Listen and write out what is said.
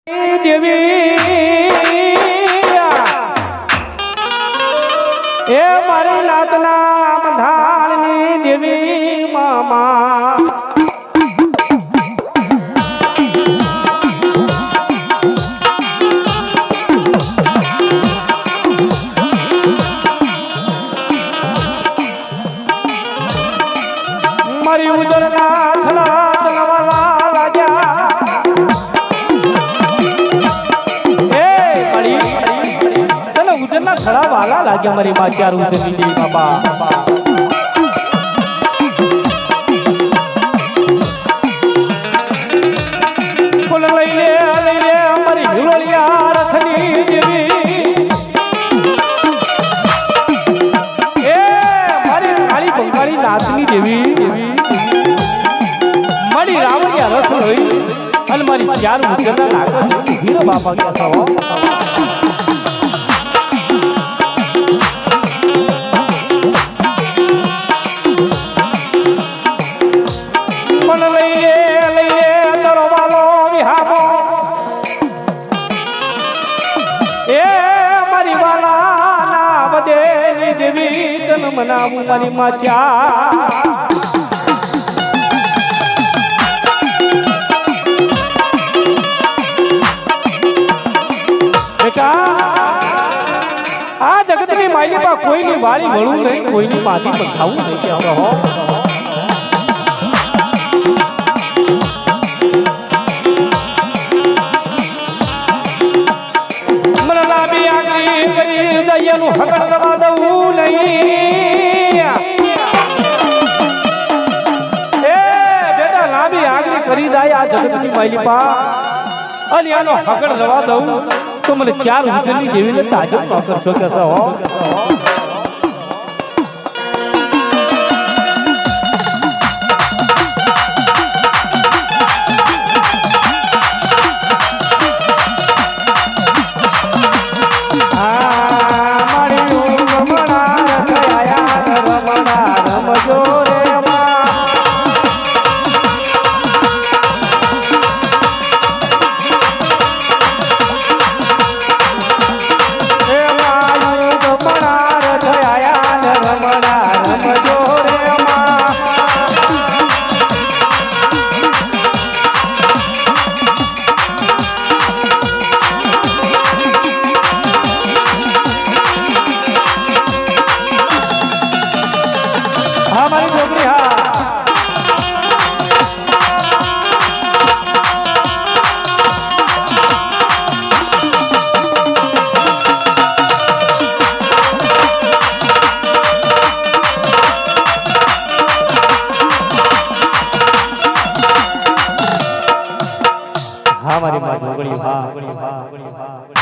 દેવી એ મારી નાતના બંધાણની દેવી મામા મારી ઉદરના થલા તલવાલા રાજા ઉજરના ખરા વાલા લાગ્યા મારી માં ચાર ઉજરની દેવી બાબા ફૂલ લઈ લે મારી હિલોળિયા રથની દેવી એ મારી કાળી બંગાળી નાથની દેવી મારી રાવણિયા રથ લઈ અને મારી ચાર ઉજરના નાગર હીરો બાબા કે સવા મનાવું મારી માચા બેટા આ જગતની માયલી પા કોઈની વાળી વળું નહીં કોઈની માથી પણ ખાવું નહીં કે રહો મને લાંબી આંગળી કરી દયાનું હકડ કરવા દઉં નહીં કરી જાય આ જગતની માયલી પા અને આનો હકડ રવા દઉં તો મને ચાર ઉજરની દેવીને તાજબ ન કરશો કે હો હા મારી માં ઢોકળી હા